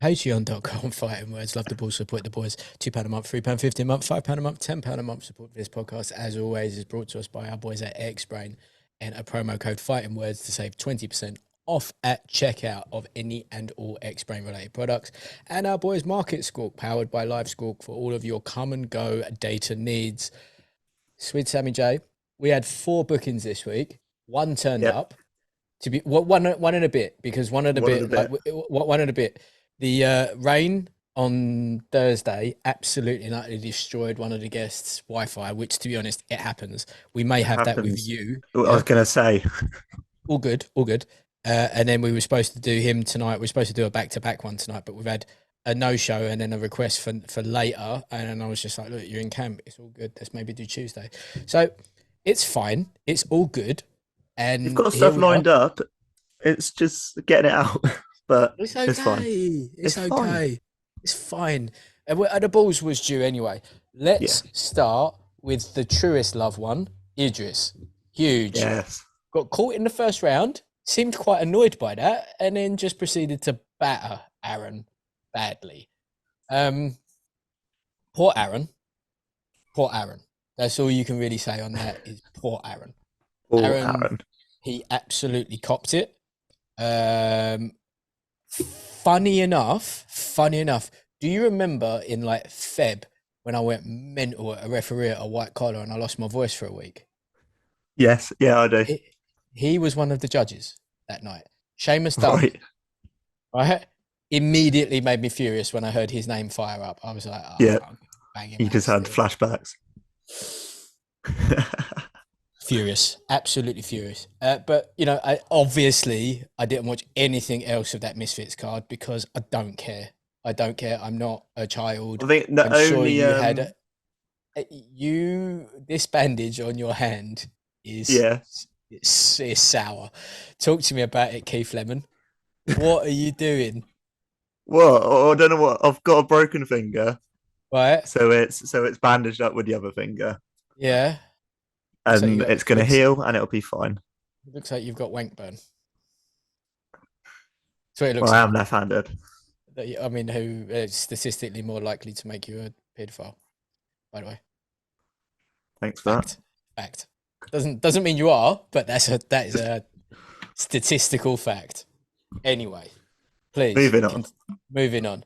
Patreon.com fighting words. Love the balls, support the boys. £2 a month, £3.50 a month, £5 a month, £10 a month. Support for this podcast, as always, is brought to us by our boys at Xbrain, and a promo code fighting words to save 20% off at checkout of any and all Xbrain related products. And our boys Market Squawk, powered by Live Squawk, for all of your come and go data needs. Sweet Sammy J, we had 4 bookings this week. One turned up. To be one and a bit, because one and a bit. The rain on Thursday absolutely and utterly destroyed one of the guests' Wi-Fi, which, to be honest, it happens. We may have that with you. I was going to say. All good, all good. And then we were supposed to do him tonight. We're supposed to do a back-to-back one tonight, but we've had a no-show and then a request for later. And then I was just like, look, you're in camp. It's all good. Let's maybe do Tuesday. So it's fine. It's all good. And you've got stuff lined up. It's just getting it out. But it's okay. It's fine. It's okay. Fine. It's fine. And the balls was due anyway. Let's start with the truest loved one, Idris. Huge. Yes. Got caught in the first round. Seemed quite annoyed by that, and then just proceeded to batter Aaron badly. Poor Aaron. Poor Aaron. That's all you can really say on that is poor Aaron. Poor Aaron. He absolutely copped it. Funny enough, do you remember in like Feb when I went mental at a referee at a white collar and I lost my voice for a week? Yes, yeah, I do. He was one of the judges that night. Seamus Dunn. Right. Immediately made me furious when I heard his name fire up. I was like, oh, yeah, he just had flashbacks. Furious, absolutely furious. But you know, I didn't watch anything else of that Misfits card because I don't care. I'm not a child. I think the only you had this bandage on your hand is it's sour. Talk to me about it, Keith Lemon. What are you doing? Well, I don't know what. I've got a broken finger, right? So it's bandaged up with the other finger. Yeah. And it's going to heal and it'll be fine. It looks like you've got wank burn. So I am left-handed. I mean, who is statistically more likely to make you a paedophile, by the way? Thanks for that. Fact. Doesn't mean you are, but that is a statistical fact. Anyway, please. Moving on.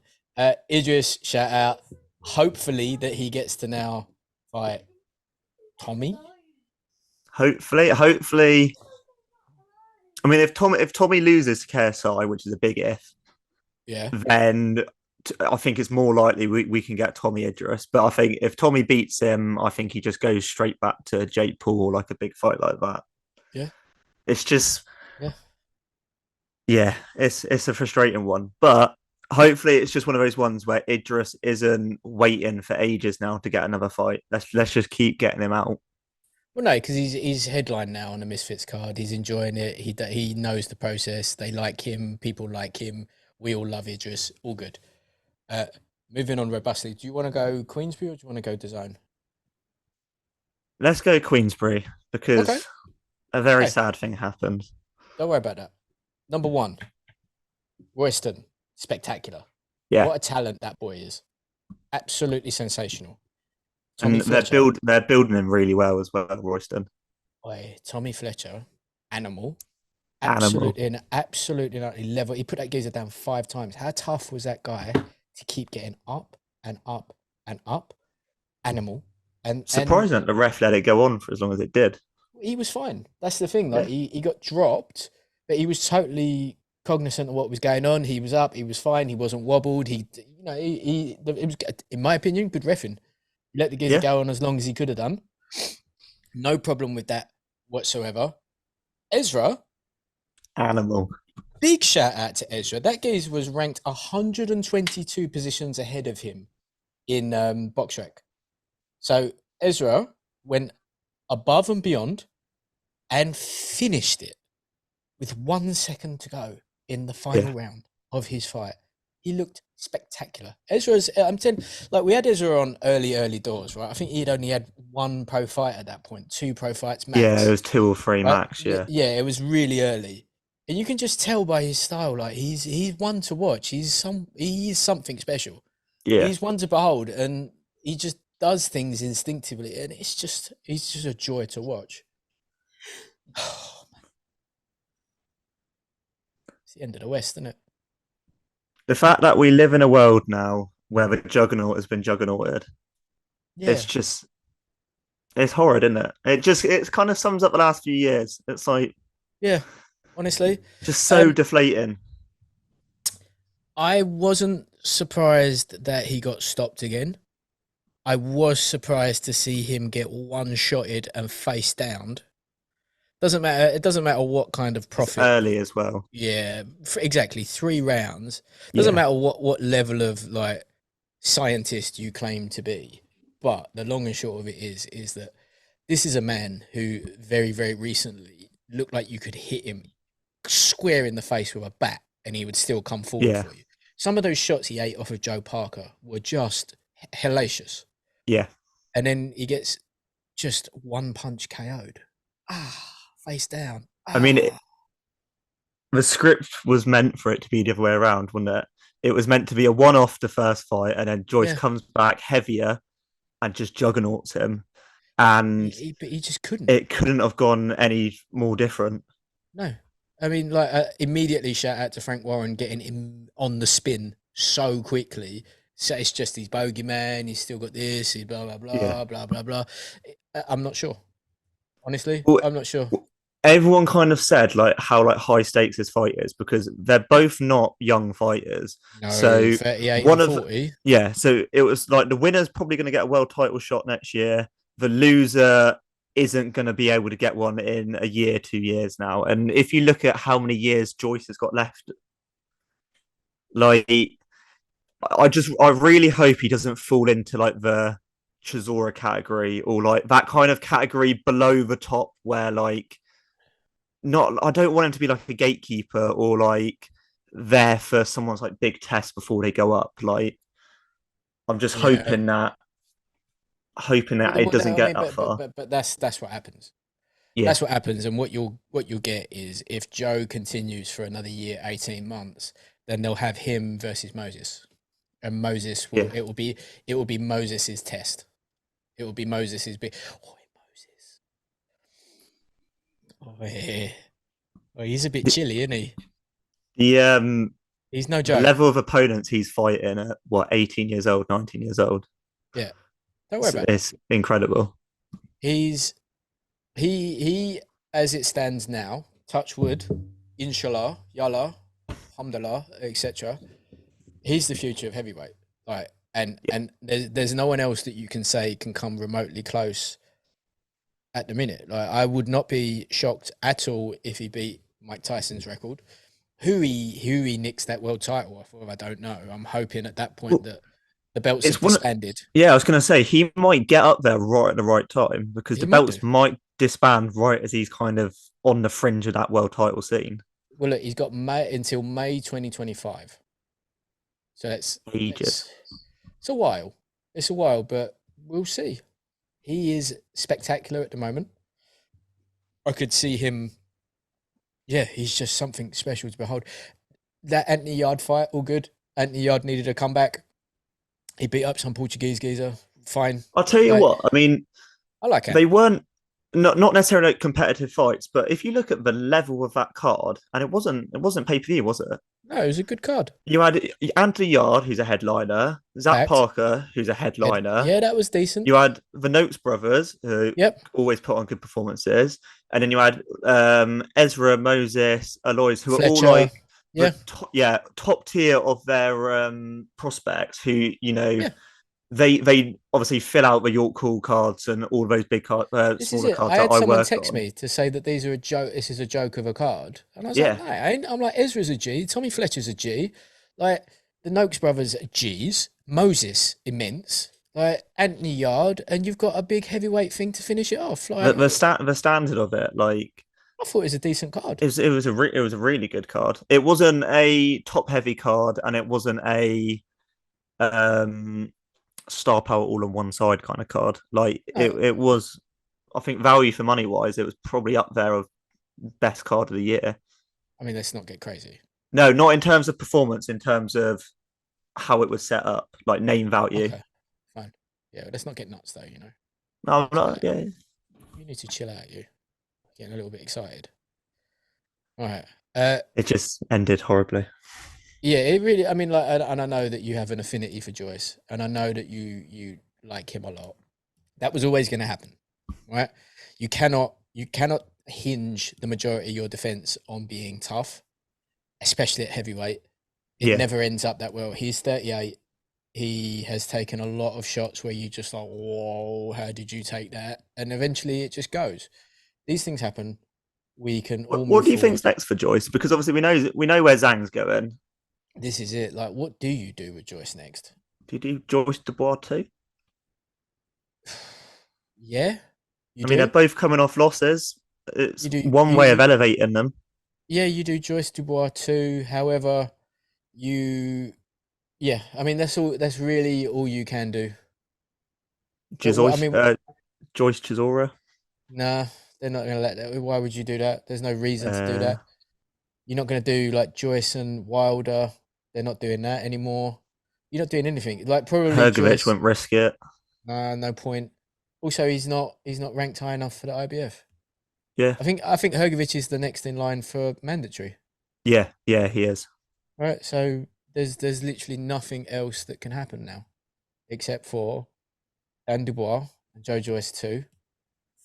Idris, shout out. Hopefully that he gets to now fight Tommy. Hopefully. I mean, if Tommy loses to KSI, which is a big if, then I think it's more likely we can get Tommy Idris. But I think if Tommy beats him, I think he just goes straight back to Jake Paul or like a big fight like that. Yeah. It's just it's a frustrating one. But hopefully it's just one of those ones where Idris isn't waiting for ages now to get another fight. Let's just keep getting him out. Well, no, because he's headline now on the Misfits card. He's enjoying it. He knows the process. They like him. People like him. We all love Idris. All good. Moving on robustly. Do you want to go Queensbury or do you want to go DAZN? Let's go Queensbury because a very sad thing happened. Don't worry about that. Number 1, Royston. Spectacular. Yeah. What a talent that boy is. Absolutely sensational. And they're building him really well as well, Royston. Boy, Tommy Fletcher, animal. Absolutely level. He put that geezer down 5 times. How tough was that guy to keep getting up and up and up? Animal. And surprising that the ref let it go on for as long as it did. He was fine. That's the thing. Like he got dropped, but he was totally cognizant of what was going on. He was up. He was fine. He wasn't wobbled. It was, in my opinion, good reffing. He let the geezer go on as long as he could have done. No problem with that whatsoever. Ezra. Animal. Big shout out to Ezra. That geezer was ranked 122 positions ahead of him in BoxRec. So Ezra went above and beyond and finished it with 1 second to go in the final round of his fight. He looked spectacular. I'm telling, like, we had Ezra on early doors, right? I think he'd only had 1 pro fight at that point, 2 pro fights max. Yeah, it was 2 or 3 max. Yeah, it was really early. And you can just tell by his style, like he's one to watch. He is something special. Yeah. He's one to behold, and he just does things instinctively, and he's just a joy to watch. It's the end of the West, isn't it? The fact that we live in a world now where the juggernaut has been juggernauted, Yeah, it's just it's horrid, isn't it? It kind of sums up the last few years. It's like yeah. Honestly, just so um, deflating. I wasn't surprised that he got stopped again. I was surprised to see him get one-shotted and face downed. Doesn't matter. It doesn't matter what kind of It's profit. early as well. Yeah, exactly. 3 rounds. Doesn't Yeah. matter what level of like scientist you claim to be. But the long and short of it is that this is a man who very, very recently looked like you could hit him square in the face with a bat and he would still come forward Yeah. for you. Some of those shots he ate off of Joe Parker were just hellacious. Yeah. And then he gets just one punch KO'd. Face down. I mean, the script was meant for it to be the other way around, wasn't it? It was meant to be a one-off the first fight, and then Joyce Yeah. comes back heavier and just juggernauts him, and But he just couldn't. it couldn't have gone any more different. No. I mean, like, immediately shout out to Frank Warren getting him on the spin so quickly. So it's just his bogeyman. He's still got this. He blah blah blah Yeah. blah blah blah. I'm not sure. Honestly, Well, I'm not sure. everyone kind of said like how like high stakes this fight is because they're both not young fighters. No, So 38 one and of 40. yeah, so it was like the winner's probably going to get a world title shot next year. The loser isn't going to be able to get one in a year, 2 years now. And if you look at how many years Joyce has got left, like I really hope he doesn't fall into like the Chisora category or like that kind of category below the top where like not I don't want him to be like a gatekeeper or like there for someone's like big test before they go up. Like I'm just Yeah. hoping that it doesn't get that far. But that's what happens. Yeah. That's what happens, and what you'll get is if Joe continues for another year, 18 months, then they'll have him versus Moses, and Moses will Yeah. it will be Moses's test. It will be Moses's big. Oh, Moses. Oh, yeah. Oh, he's a bit chilly, isn't he? The He's no the joke. level of opponents he's fighting at what 18 years old, 19 years old. Yeah, don't worry about it. It's incredible. He as it stands now, touch wood, inshallah, yallah, alhamdulillah, etc. He's the future of heavyweight. Like, and there's no one else that you can say can come remotely close at the minute. Like, I would not be shocked at all if he beat Mike Tyson's record. Who he nicks that world title off of, I don't know. I'm hoping at that point that the belts have disbanded. Yeah, I was going to say he might get up there right at the right time because the belts might disband right as he's kind of on the fringe of that world title scene. Well, look, he's got until May 2025. So it's ages. It's a while. It's a while, but we'll see. He is spectacular at the moment. I could see him. Yeah, he's just something special to behold. That Anthony Yard fight, all good. Anthony Yard needed a comeback. He beat up some Portuguese geezer. Fine. I'll tell you what. I mean, I like it. They weren't not necessarily like competitive fights, but if you look at the level of that card, and it wasn't pay per view, was it? No, it was a good card. You had Anthony Yard, who's a headliner, Zach Parker, who's a headliner. Yeah, that was decent. You had the Noakes brothers, who always put on good performances, and then you had Ezra, Moses, Alois, who Fletcher. are all like top tier of their prospects. Who they obviously fill out the York Hall cards and all those big smaller cards I had someone text on. me to say that these are a joke. This is a joke of a card, and I was like, no, I ain't. I'm like, Ezra's a G, Tommy Fletcher's a G, like the Noakes brothers are G's, Moses immense, like Anthony Yard, and you've got a big heavyweight thing to finish it off. Like the standard of it, like I thought it was a decent card. It was a really good card. It wasn't a top heavy card, and it wasn't a star power all on one side kind of card. Like it was, I think value for money wise, it was probably up there of best card of the year. I mean, let's not get crazy. No, not in terms of performance, in terms of how it was set up, like name value. Okay, fine. Yeah, let's not get nuts though. No, I'm Chill not. out. Yeah, You need to chill out. You getting a little bit excited. All right. it just ended horribly. Yeah, it really. I mean, like, and I know that you have an affinity for Joyce, and I know that you like him a lot. That was always going to happen, right? You cannot hinge the majority of your defense on being tough, especially at heavyweight. It Yeah. never ends up that well. He's 38. He has taken a lot of shots where you just like, whoa, how did you take that? And eventually it just goes. These things happen. We can all What move do you think's forward. next for Joyce? Because obviously we know where Zhang's going. This is it. Like, what do you do with Joyce next? Do you do Joyce Dubois too? Yeah, you I mean, they're do. both coming off losses. It's You do. one way of elevating them. Yeah, you do Joyce Dubois too. However, you, yeah, I mean that's all. That's really all you can do. I Joyce, mean, Joyce Chisora. nah, they're not going to let that. Why would you do that? There's no reason to do Uh, that. You're not going to do like Joyce and Wilder. They're not doing that anymore. You're not doing anything. Like probably Hergovich Joyce. won't risk it. No point. Also, he's not ranked high enough for the IBF. Yeah, I think Hergovich is the next in line for mandatory. yeah, he is. Right. So there's literally nothing else that can happen now, except for Dan Dubois and Joe Joyce too.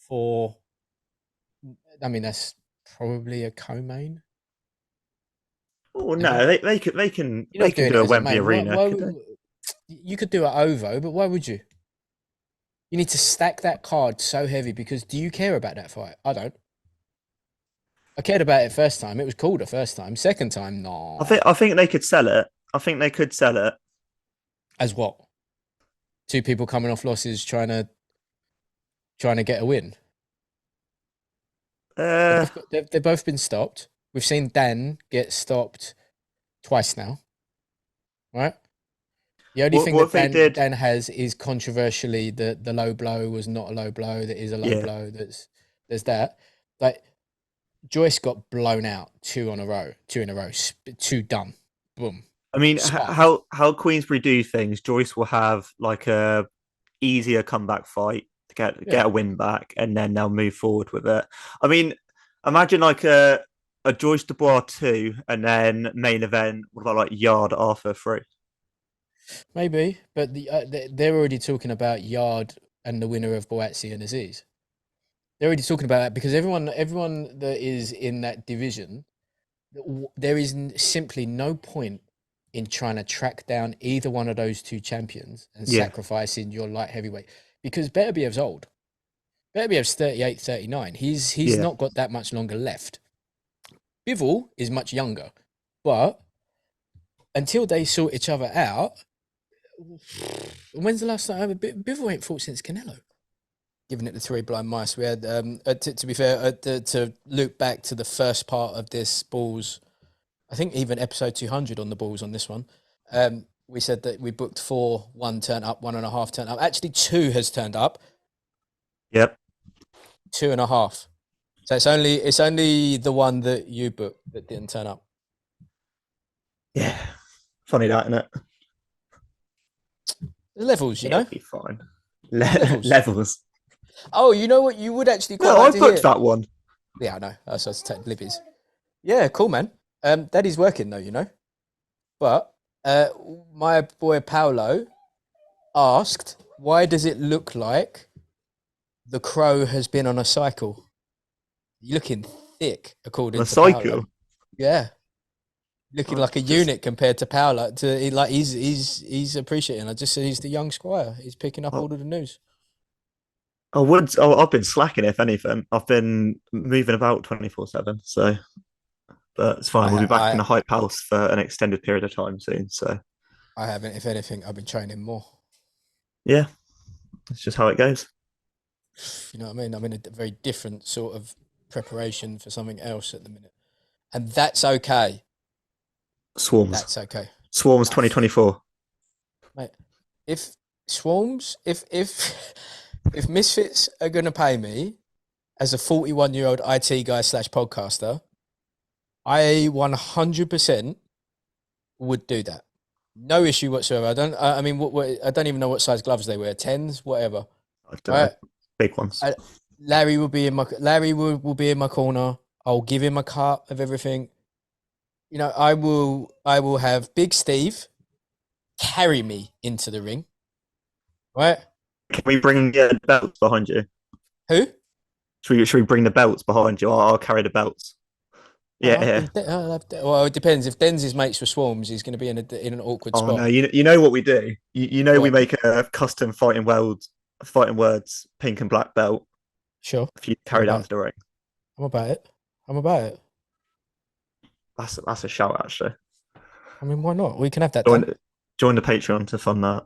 For I mean that's probably a co-main. Oh no, Maybe you're they not can doing do it a as a Wembley main. Arena, could they? You could do it OVO, but why would you? You need to stack that card so heavy because do you care about that fight? I don't. I cared about it first time. It was cool the first time. Second time, no. I think they could sell it. I think they could sell it. As what? Two people coming off losses trying to get a win. Uh, They've both been stopped. We've seen Dan get stopped twice now, right? The only thing what that if they did? Dan has is controversially the low blow was not a low blow. That is a low Yeah, blow. There's that. Like Joyce got blown out two in a row, two done, boom, I mean, sparked. how Queensbury do things, Joyce will have like a easier comeback fight to get Yeah, a win back, and then they'll move forward with it. I mean, imagine like a Joyce Dubois 2, and then main event. What about like Yard Arthur 3? maybe, but they're already talking about Yard and the winner of Boatsi and Aziz. They're already talking about that because everyone that is in that division, there is simply no point in trying to track down either one of those two champions and Yeah, sacrificing your light heavyweight because Beterbiev's old. Beterbiev's 38, 39. He's yeah. not got that much longer left. Bivol is much younger, but until they sort each other out, when's the last time Bivol ain't fought since Canelo? Giving it the three blind mice. We had, to be fair, to loop back to the first part of this Bulls, I think even episode 200 on the Bulls on this one, we said that we booked 4, 1 turn up, 1.5 turn up. Actually, 2 has turned up, Yep. 2.5. So it's only the one that you booked that didn't turn up. Yeah. Funny that, isn't it? The levels, you It'll know? be fine. Levels. Levels. Oh, you know what? You would actually quite No, like I to booked hear. that one. Yeah, I know. I was to take Libby's. Yeah, cool, man. That is working though, you know. But my boy Paolo asked, "Why does it look like the crow has been on a cycle? You're looking thick, according The to Paolo. cycle. Yeah, looking like a unit compared to Paolo. He's appreciating. I just said he's the young squire. He's picking up all of the news. I've been slacking, if anything. I've been moving about 24/7. So, but it's fine. We'll be back in I the hype house for an extended period of time soon. So, I haven't. If anything, I've been training more. yeah, that's just how it goes. You know what I mean? I'm in a very different sort of preparation for something else at the minute, and that's okay. Swarms. That's okay. Swarms 2024. Mate, if Swarms, if Misfits are going to pay me as a 41-year-old IT guy / podcaster, I 100% would do that. No issue whatsoever. I mean, I don't even know what size gloves they wear. 10s, whatever. I don't know. Big ones. Larry will be in my corner. I'll give him a cut of everything. You know, I will have Big Steve carry me into the ring. Right? Can we bring the belts behind you? Who? Should we bring the belts behind you? I'll carry the belts. Yeah. Well, it depends. If Den's his mates for Swarms, he's going to be in an awkward spot. Oh no, you know what we do? You know what? We make a custom fighting words pink and black belt. Sure. If you carry down to the ring. I'm about it. That's a shout, actually. I mean, why not? We can have that join the Patreon to fund that.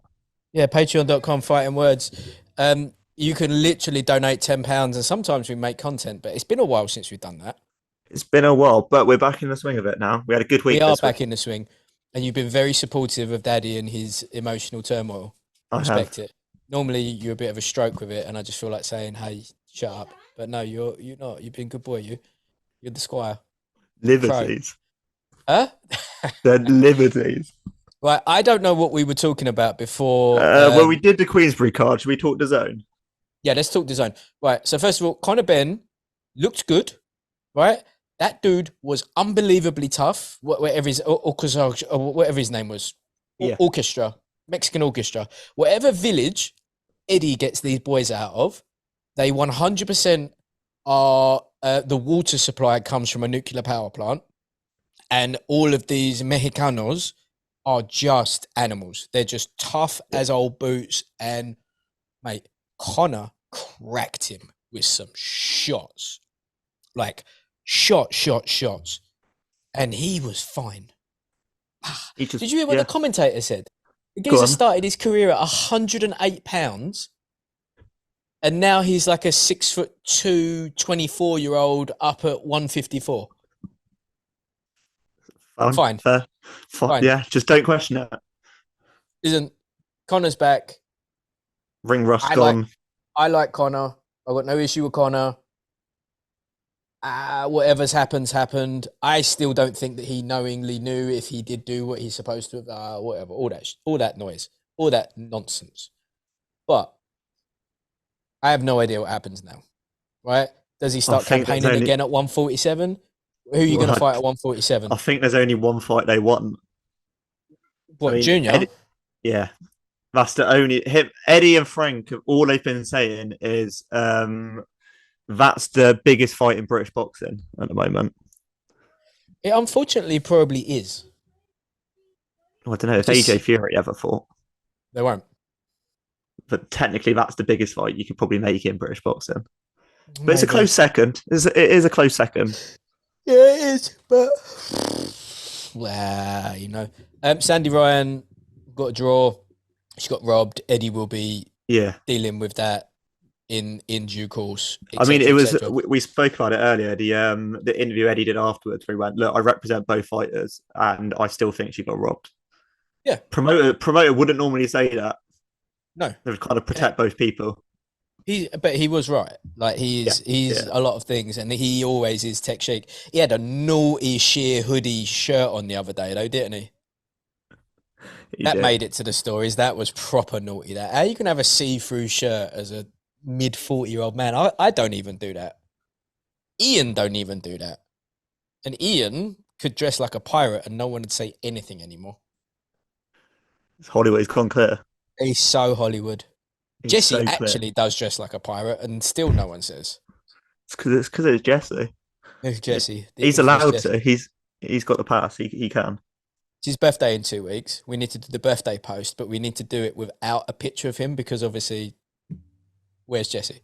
Yeah, patreon.com fighting words. You can literally donate £10 and sometimes we make content, but it's been a while since we've done that. It's been a while, but we're back in the swing of it now. We had a good week. We are back in the swing, and you've been very supportive of Daddy and his emotional turmoil. I respect it. Normally you're a bit of a stroke with it, and I just feel like saying, "Hey, shut up." But no, you're not. You've been a good boy. You're the squire. Liberties. Huh? The liberties. Right, I don't know what we were talking about before. Well, we did the Queensbury card. Should we talk the zone? Yeah, let's talk the zone. Right, so first of all, Conor Benn looked good, right? That dude was unbelievably tough. Whatever his name was, orchestra, Mexican orchestra, whatever village Eddie gets these boys out of, they 100% are the water supply comes from a nuclear power plant, and all of these Mexicanos are just animals. They're just tough as old boots, and mate, Conor cracked him with some shots, like shots, and he was fine. Did you hear what the commentator said? The geezer started his career at 108 pounds, and now he's like a 6'2", 24-year-old up at 154. Fine. Fine. Yeah, just don't question it. Listen, Conor's back. Ring rust gone. I like Conor. I've got no issue with Conor. Whatever's happened. I still don't think that he knowingly knew if he did do what he's supposed to have. Whatever, all that noise, all that nonsense. But I have no idea what happens now, right? Does he start campaigning again at 147? Who are you going to fight at 147? I think there's only one fight they want. What, Junior? Yeah. That's the only... Eddie and Frank, all they've been saying is that's the biggest fight in British boxing at the moment. It unfortunately probably is. I don't know if AJ Fury ever fought. They won't. But technically, that's the biggest fight you could probably make in British boxing. But it's a close second. It is a close second. Yeah, it is. But well, you know, Sandy Ryan got a draw. She got robbed. Eddie will be dealing with that in due course. I mean, it was we spoke about it earlier. The interview Eddie did afterwards, where he went, "Look, I represent both fighters, and I still think she got robbed." Yeah, promoter wouldn't normally say that. No, they would kind of protect both people. But he was right. Like he's a lot of things, and he always is tech chic. He had a naughty sheer hoodie shirt on the other day, though, didn't he? That made it to the stories. That was proper naughty. That how you can have a see-through shirt as a mid-40-year-old man? I don't even do that. Ian don't even do that, and Ian could dress like a pirate, and no one would say anything anymore. It's Hollywood. He's gone clear. He's so Hollywood. Jesse actually does dress like a pirate, and still no one says. It's because it's Jesse. It's Jesse. He's allowed to. He's got the pass. He can. It's his birthday in 2 weeks. We need to do the birthday post, but we need to do it without a picture of him because obviously, where's Jesse?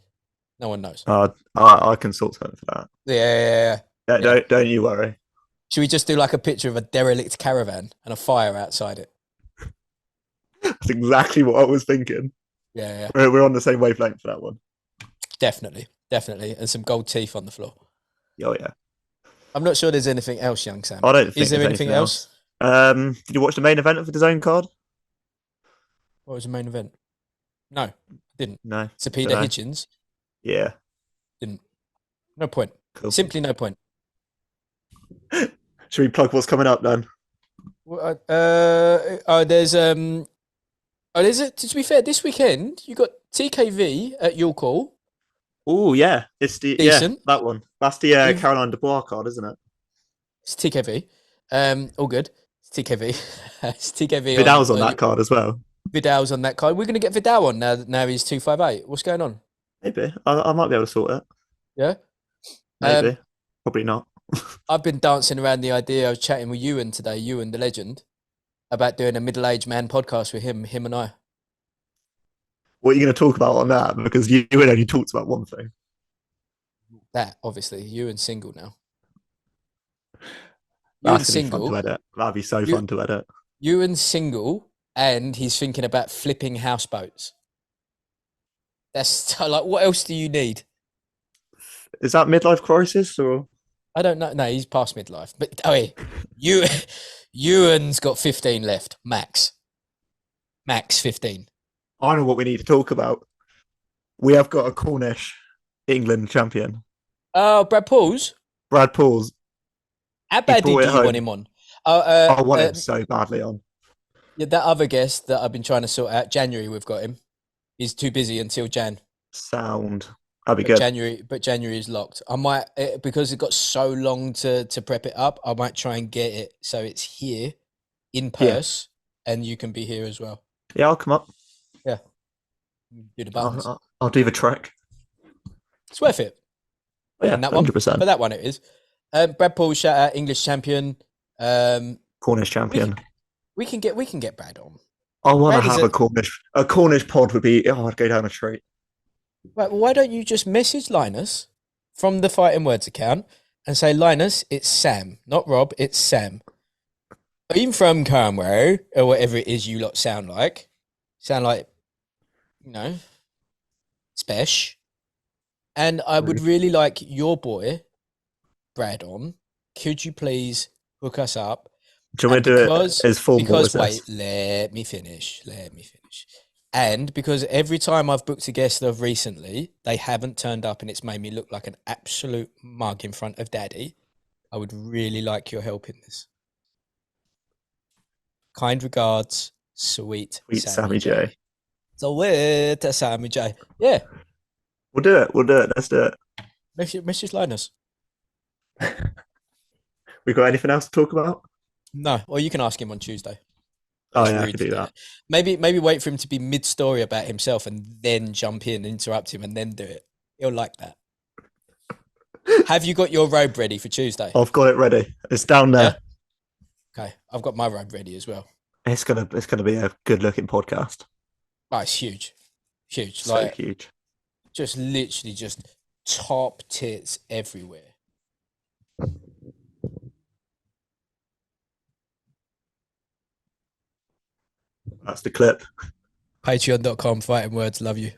No one knows. I can sort something for that. Yeah. Don't you worry. Should we just do like a picture of a derelict caravan and a fire outside it? That's exactly what I was thinking. Yeah. We're on the same wavelength for that one. Definitely. And some gold teeth on the floor. Oh, yeah. I'm not sure there's anything else, young Sam. I don't think Is there anything else? Did you watch the main event of the DAZN card? What was the main event? No, didn't. No. Cepeda Hitchens? Yeah. Didn't. No point. Cool. Simply no point. Should we plug what's coming up then? There's it. To be fair, this weekend you got TKV at your call. Oh yeah, it's Decent. that one. That's the Caroline Dubois card, isn't it? It's TKV. All good. It's TKV. It's TKV. Vidal's on that card as well. Vidal's on that card. We're going to get Vidal on now. Now he's 258. What's going on? Maybe I might be able to sort it. Yeah. Maybe. Probably not. I've been dancing around the idea. I was chatting with Ewan today, Ewan the legend, about doing a middle-aged man podcast with him and I. What are you going to talk about on that? Because Ewan only talks about one thing. That, obviously. Ewan's single now. That's going to be fun to edit. That'd be so fun to edit. Ewan's single and he's thinking about flipping houseboats. That's like, what else do you need? Is that midlife crisis or? I don't know. No, he's past midlife. But Ewan's got 15 left, max. Max 15. I know what we need to talk about. We have got a Cornish England champion. Oh, Brad Pauls? Brad Pauls. How badly do you want him on? I want him so badly on. Yeah, that other guest that I've been trying to sort out, January, we've got him. He's too busy until Jan. Sound. That'd be good. January is locked. I might, because it got so long to prep it up, I might try and get it so it's here in purse and you can be here as well. Yeah, I'll come up. Yeah. Do the buttons. I'll do the track. It's worth it. Oh, yeah, 100%. For that one it is. Brad Paul, shout out, English champion. Cornish champion. We can get Brad on. I want to have a Cornish pod would be, I'd go down a treat. Right, well, why don't you just message Linus from the Fighting Words account and say, Linus, it's Sam, not Rob, it's Sam. I'm from Carnwell, or whatever it is you lot sound like. Spesh. And I would really like your boy, Brad, on. Could you please hook us up? Do you want me to do it as full? Because, wait, let me finish. And because every time I've booked a guest of recently, they haven't turned up and it's made me look like an absolute mug in front of daddy. I would really like your help in this. Kind regards, sweet Sammy J. Sweet Sammy J. Yeah. We'll do it. Let's do it. Message Linus. We got anything else to talk about? No. Or you can ask him on Tuesday. Oh yeah, I can do that. Maybe wait for him to be mid-story about himself and then jump in, interrupt him, and then do it. He'll like that. Have you got your robe ready for Tuesday? I've got it ready. It's down there. Yeah? Okay, I've got my robe ready as well. It's gonna be a good-looking podcast. Oh, it's huge. So huge. Just literally just top tits everywhere. That's the clip. Patreon.com, Fighting Words. Love you.